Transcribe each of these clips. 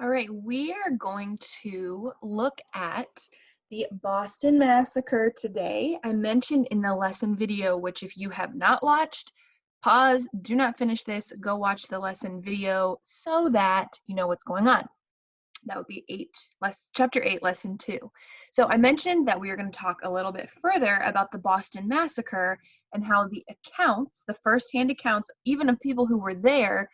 All right, we are going to look at the Boston Massacre today. I mentioned in the lesson video, which if you have not watched, pause, do not finish this, go watch the lesson video so that you know what's going on. That would be chapter 8, lesson 2. So I mentioned that we are going to talk a little bit further about the Boston Massacre and how the accounts, the firsthand accounts, even of people who were there,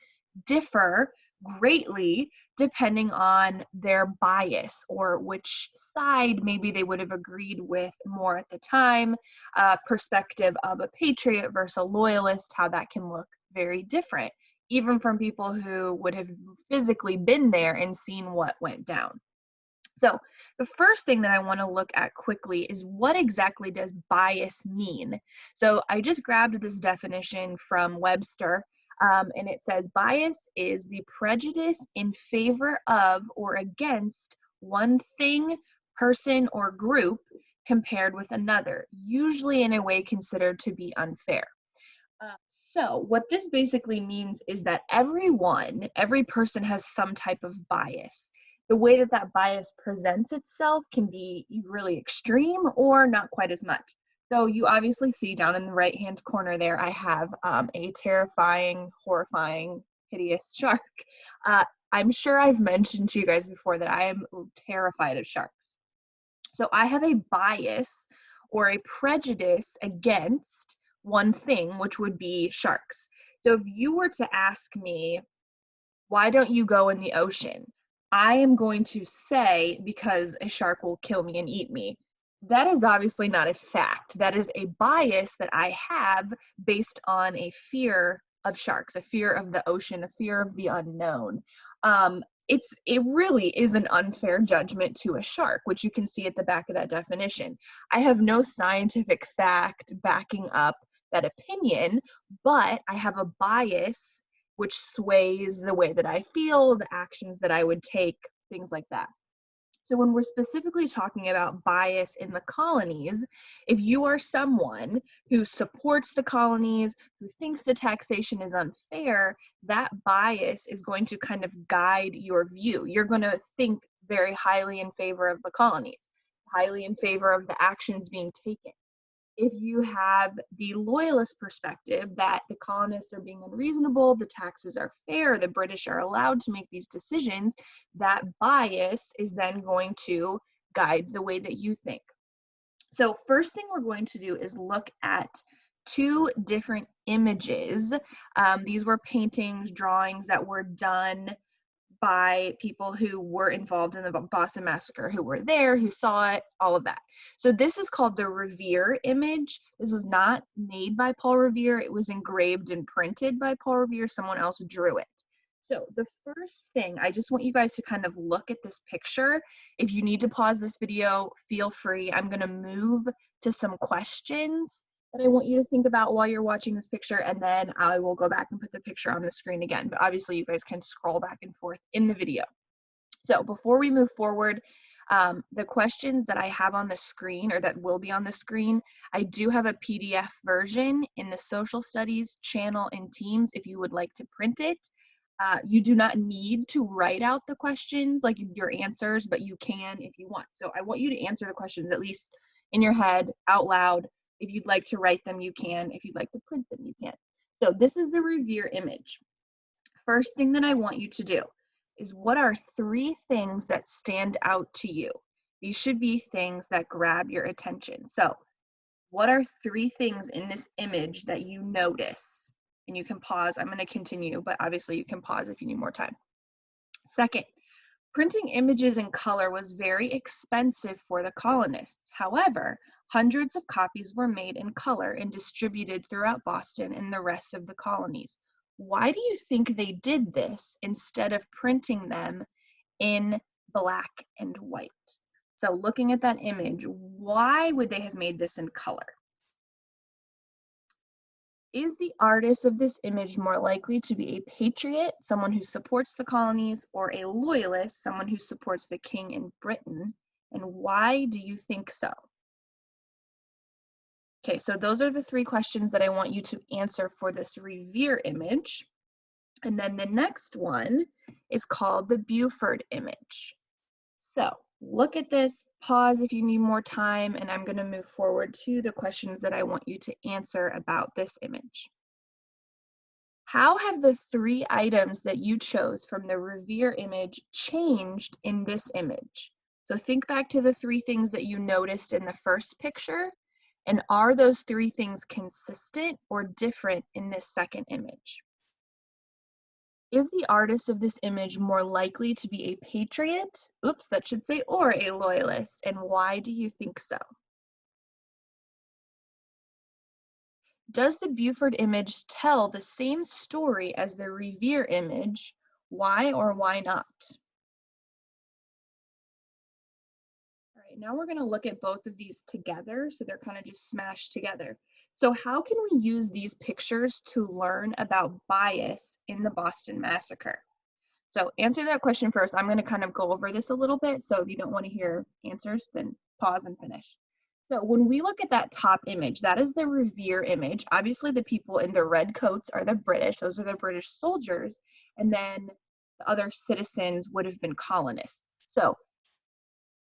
differ greatly depending on their bias or which side maybe they would have agreed with more at the time. Perspective of a patriot versus a loyalist, how that can look very different, even from people who would have physically been there and seen what went down. So the first thing that I want to look at quickly is what exactly does bias mean? So I just grabbed this definition from Webster, and it says bias is the prejudice in favor of or against one thing, person, or group compared with another, usually in a way considered to be unfair. So what this basically means is that every person has some type of bias. The way that that bias presents itself can be really extreme or not quite as much. So you obviously see down in the right-hand corner there, I have a terrifying, horrifying, hideous shark. I'm sure I've mentioned to you guys before that I am terrified of sharks. So I have a bias or a prejudice against one thing, which would be sharks. So if you were to ask me, why don't you go in the ocean? I am going to say, because a shark will kill me and eat me. That is obviously not a fact. That is a bias that I have based on a fear of sharks, a fear of the ocean, a fear of the unknown. It really is an unfair judgment to a shark, which you can see at the back of that definition. I have no scientific fact backing up that opinion, but I have a bias which sways the way that I feel, the actions that I would take, things like that. So when we're specifically talking about bias in the colonies, if you are someone who supports the colonies, who thinks the taxation is unfair, that bias is going to kind of guide your view. You're going to think very highly in favor of the colonies, highly in favor of the actions being taken. If you have the loyalist perspective that the colonists are being unreasonable, the taxes are fair, the British are allowed to make these decisions, that bias is then going to guide the way that you think. So first thing we're going to do is look at two different images. These were paintings, drawings that were done by people who were involved in the Boston Massacre, who were there, who saw it, all of that. So this is called the Revere image. This was not made by Paul Revere. It was engraved and printed by Paul Revere. Someone else drew it. So the first thing, I just want you guys to kind of look at this picture. If you need to pause this video, feel free. I'm going to move to some questions that I want you to think about while you're watching this picture, and then I will go back and put the picture on the screen again. But obviously you guys can scroll back and forth in the video. So before we move forward, the questions that I have on the screen, or that will be on the screen, I do have a PDF version in the social studies channel in Teams if you would like to print it. You do not need to write out the questions, like your answers, but you can if you want. So I want you to answer the questions at least in your head, out loud. If you'd like to write them, you can. If you'd like to print them, you can. So this is the Revere image. First thing that I want you to do is, what are 3 things that stand out to you? These should be things that grab your attention. So what are 3 things in this image that you notice? And you can pause. I'm going to continue, but obviously you can pause if you need more time. Second, printing images in color was very expensive for the colonists. However, hundreds of copies were made in color and distributed throughout Boston and the rest of the colonies. Why do you think they did this instead of printing them in black and white? So looking at that image, why would they have made this in color? Is the artist of this image more likely to be a patriot, someone who supports the colonies, or a loyalist, someone who supports the king in Britain? And why do you think so? Okay, so those are the 3 questions that I want you to answer for this Revere image. And then the next one is called the Buford image. So look at this, pause if you need more time, and I'm going to move forward to the questions that I want you to answer about this image. How have the three items that you chose from the Revere image changed in this image? So think back to the three things that you noticed in the first picture, and are those three things consistent or different in this second image? Is the artist of this image more likely to be a patriot? Oops, that should say or a loyalist. And why do you think so? Does the Buford image tell the same story as the Revere image? Why or why not? All right, now we're going to look at both of these together, so they're kind of just smashed together. So how can we use these pictures to learn about bias in the Boston Massacre? So answer that question first. I'm going to kind of go over this a little bit. So if you don't want to hear answers, then pause and finish. So when we look at that top image, that is the Revere image. Obviously, the people in the red coats are the British. Those are the British soldiers. And then the other citizens would have been colonists. So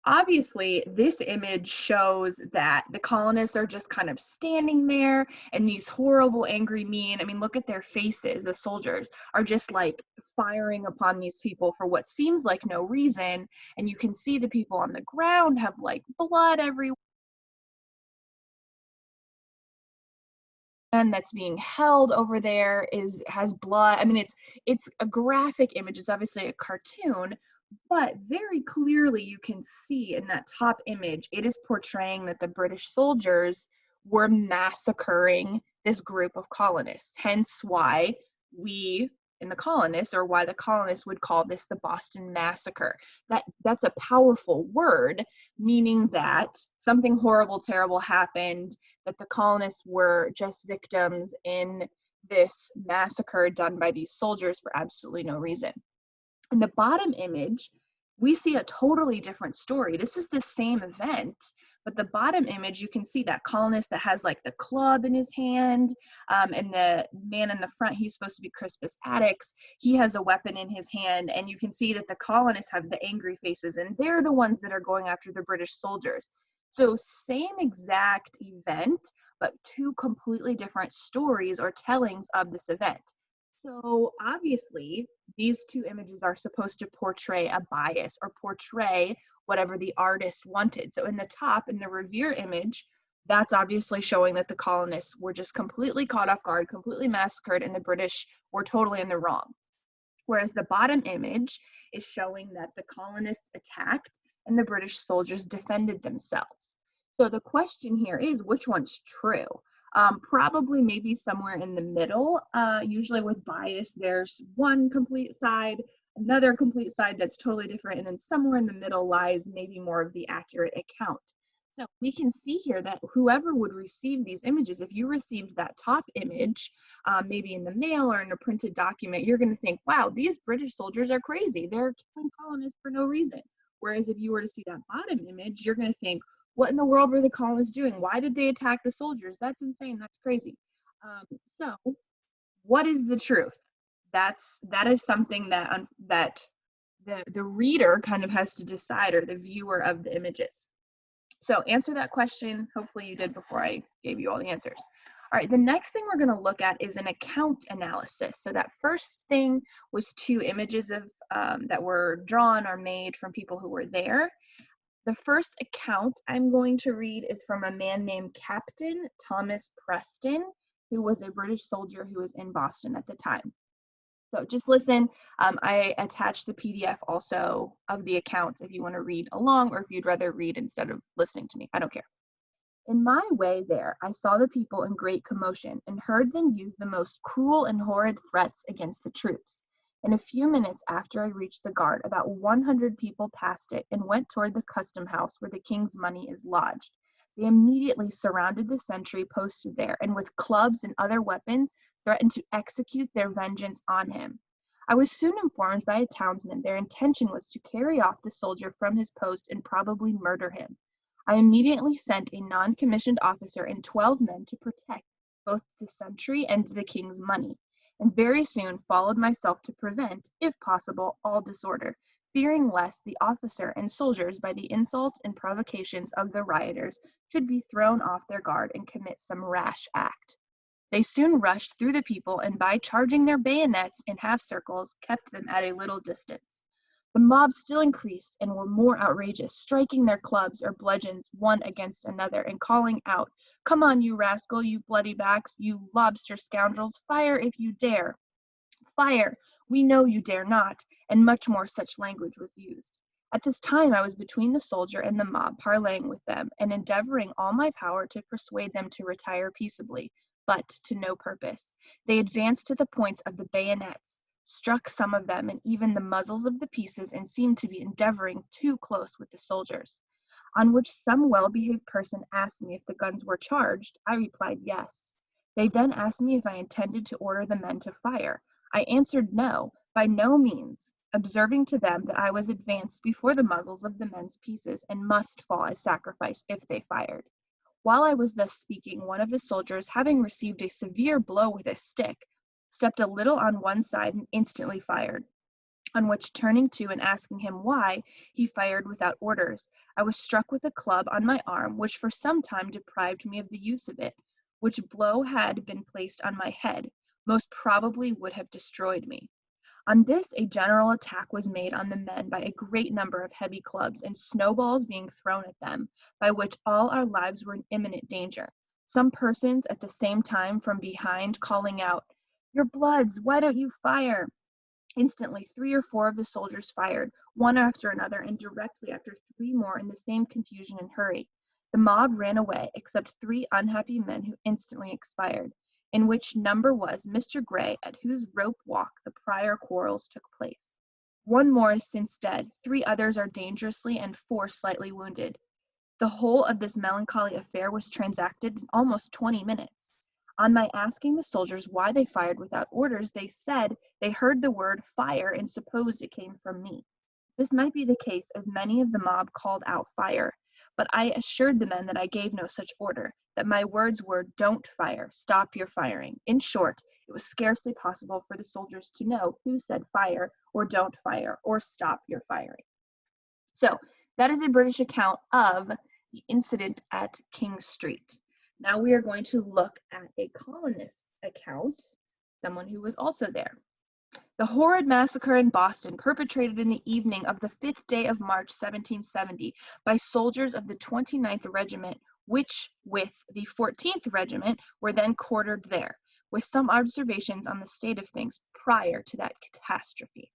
obviously, this image shows that the colonists are just kind of standing there and these horrible, angry, mean, I mean, look at their faces. The soldiers are just like firing upon these people for what seems like no reason. And you can see the people on the ground have like blood everywhere. And that's being held over there has blood. I mean, it's a graphic image. It's obviously a cartoon, but very clearly you can see in that top image, it is portraying that the British soldiers were massacring this group of colonists. Hence why we in the colonists, or why the colonists would call this the Boston Massacre. That's a powerful word, meaning that something horrible, terrible happened, that the colonists were just victims in this massacre done by these soldiers for absolutely no reason. In the bottom image, we see a totally different story. This is the same event, but the bottom image, you can see that colonist that has like the club in his hand, and the man in the front, he's supposed to be Crispus Attucks. He has a weapon in his hand, and you can see that the colonists have the angry faces, and they're the ones that are going after the British soldiers. So same exact event, but two completely different stories or tellings of this event. So obviously, these two images are supposed to portray a bias or portray whatever the artist wanted. So in the top, in the Revere image, that's obviously showing that the colonists were just completely caught off guard, completely massacred, and the British were totally in the wrong. Whereas the bottom image is showing that the colonists attacked and the British soldiers defended themselves. So the question here is, which one's true? Probably maybe somewhere in the middle. Usually with bias, there's one complete side, another complete side that's totally different, and then somewhere in the middle lies maybe more of the accurate account. So we can see here that whoever would receive these images, if you received that top image, maybe in the mail or in a printed document, you're going to think, wow, these British soldiers are crazy. They're killing colonists for no reason. Whereas if you were to see that bottom image, you're going to think, what in the world were the colonists doing? Why did they attack the soldiers? That's insane. That's crazy. So what is the truth? That is something that the reader kind of has to decide, or the viewer of the images. So answer that question. Hopefully you did before I gave you all the answers. All right, the next thing we're going to look at is an account analysis. So that first thing was two images of that were drawn or made from people who were there. The first account I'm going to read is from a man named Captain Thomas Preston, who was a British soldier who was in Boston at the time. So just listen. I attached the PDF also of the account if you want to read along, or if you'd rather read instead of listening to me. I don't care. In my way there, I saw the people in great commotion and heard them use the most cruel and horrid threats against the troops. In a few minutes after I reached the guard, about 100 people passed it and went toward the custom house where the king's money is lodged. They immediately surrounded the sentry posted there, and with clubs and other weapons threatened to execute their vengeance on him. I was soon informed by a townsman their intention was to carry off the soldier from his post and probably murder him. I immediately sent a non-commissioned officer and 12 men to protect both the sentry and the king's money. and very soon followed myself to prevent, if possible, all disorder, fearing lest the officer and soldiers, by the insults and provocations of the rioters, should be thrown off their guard and commit some rash act. They soon rushed through the people, and by charging their bayonets in half circles, kept them at a little distance. The mob still increased and were more outrageous, striking their clubs or bludgeons one against another, and calling out, "Come on, you rascal, you bloody backs, you lobster scoundrels, fire if you dare! Fire! We know you dare not," and much more such language was used. At this time I was between the soldier and the mob, parleying with them, and endeavoring all my power to persuade them to retire peaceably, but to no purpose. They advanced to the points of the bayonets, struck some of them and even the muzzles of the pieces, and seemed to be endeavoring too close with the soldiers. On which some well-behaved person asked me if the guns were charged. I replied yes. They then asked me if I intended to order the men to fire. I answered no, by no means, observing to them that I was advanced before the muzzles of the men's pieces, and must fall as sacrifice if they fired. While I was thus speaking, one of the soldiers, having received a severe blow with a stick, stepped a little on one side and instantly fired, on which, turning to and asking him why he fired without orders, I was struck with a club on my arm, which for some time deprived me of the use of it, which blow had been placed on my head, most probably would have destroyed me. On this a general attack was made on the men by a great number of heavy clubs, and snowballs being thrown at them, by which all our lives were in imminent danger. Some persons at the same time from behind calling out, "Your bloods, why don't you fire?" Instantly 3 or 4 of the soldiers fired, one after another, and directly after 3 more in the same confusion and hurry. The mob ran away, except 3 unhappy men who instantly expired, in which number was Mr. Gray, at whose rope walk the prior quarrels took place. 1 more is since dead, 3 others are dangerously, and 4 slightly wounded. The whole of this melancholy affair was transacted in almost 20 minutes. On my asking the soldiers why they fired without orders, they said they heard the word fire and supposed it came from me. This might be the case, as many of the mob called out fire, but I assured the men that I gave no such order, that my words were, "Don't fire, stop your firing." In short, it was scarcely possible for the soldiers to know who said fire, or don't fire, or stop your firing. So that is a British account of the incident at King Street. Now we are going to look at a colonist's account, someone who was also there. The horrid massacre in Boston, perpetrated in the evening of the 5th day of March, 1770, by soldiers of the 29th Regiment, which, with the 14th Regiment, were then quartered there, with some observations on the state of things prior to that catastrophe.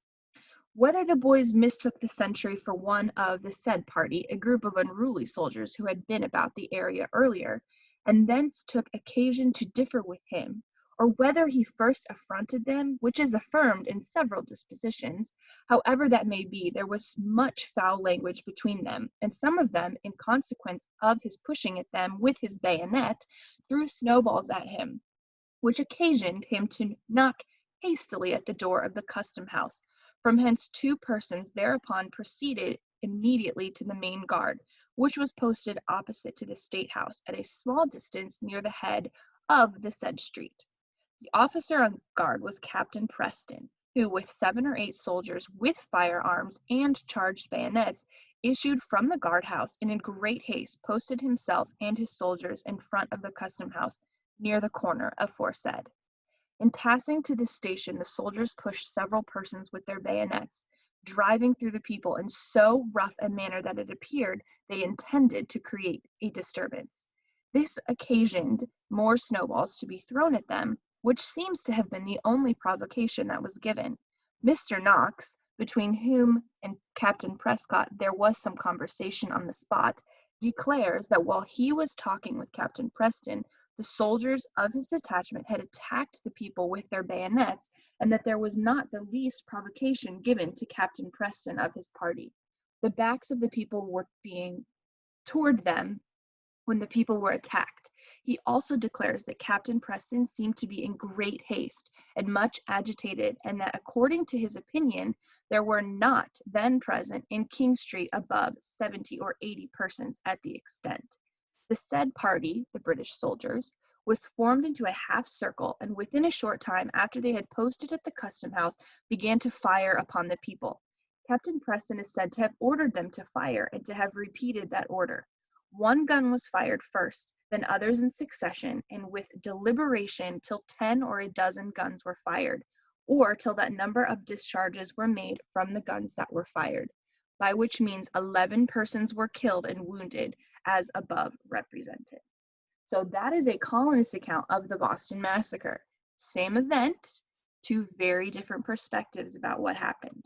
Whether the boys mistook the sentry for one of the said party, a group of unruly soldiers who had been about the area earlier, and thence took occasion to differ with him, or whether he first affronted them, which is affirmed in several dispositions, however that may be, there was much foul language between them, and some of them, in consequence of his pushing at them with his bayonet, threw snowballs at him, which occasioned him to knock hastily at the door of the custom-house. From hence 2 persons thereupon proceeded immediately to the main guard, which was posted opposite to the State House, at a small distance near the head of the said street. The officer on guard was Captain Preston, who, with 7 or 8 soldiers with firearms and charged bayonets, issued from the guardhouse, and in great haste posted himself and his soldiers in front of the custom-house, near the corner aforesaid. In passing to this station, the soldiers pushed several persons with their bayonets, driving through the people in so rough a manner that it appeared they intended to create a disturbance. This occasioned more snowballs to be thrown at them, which seems to have been the only provocation that was given. Mr. Knox, between whom and Captain Prescott there was some conversation on the spot, declares that while he was talking with Captain Preston, the soldiers of his detachment had attacked the people with their bayonets, and that there was not the least provocation given to Captain Preston of his party. The backs of the people were being toward them when the people were attacked. He also declares that Captain Preston seemed to be in great haste and much agitated, and that according to his opinion, there were not then present in King Street above 70 or 80 persons at the extent. The said party, the British soldiers, was formed into a half circle, and within a short time after they had posted at the custom house, began to fire upon the people. Captain Preston is said to have ordered them to fire and to have repeated that order. One gun was fired first, then others in succession, and with deliberation till 10 or a dozen guns were fired, or till that number of discharges were made from the guns that were fired, by which means 11 persons were killed and wounded, as above represented. So that is a colonist account of the Boston Massacre. Same event, two very different perspectives about what happened.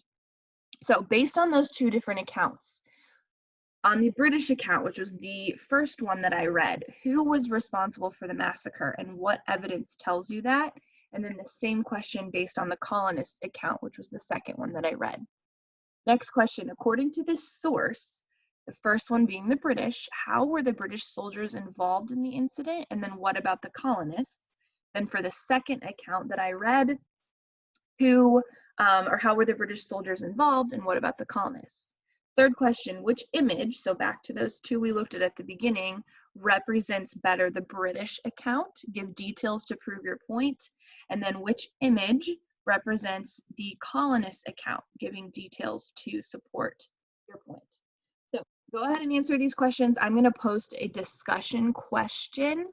So based on those two different accounts, on the British account, which was the first one that I read, who was responsible for the massacre and what evidence tells you that? And then the same question based on the colonist account, which was the second one that I read. Next question, according to this source, the first one being the British, how were the British soldiers involved in the incident? And then what about the colonists? Then for the second account that I read, who or how were the British soldiers involved and what about the colonists? Third question, which image, so back to those two we looked at the beginning, represents better the British account? Give details to prove your point. And then which image represents the colonist account, giving details to support your point? So go ahead and answer these questions. I'm going to post a discussion question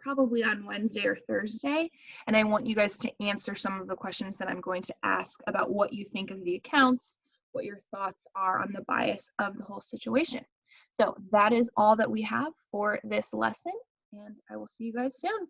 probably on Wednesday or Thursday, and I want you guys to answer some of the questions that I'm going to ask about what you think of the accounts, what your thoughts are on the bias of the whole situation. So that is all that we have for this lesson, and I will see you guys soon.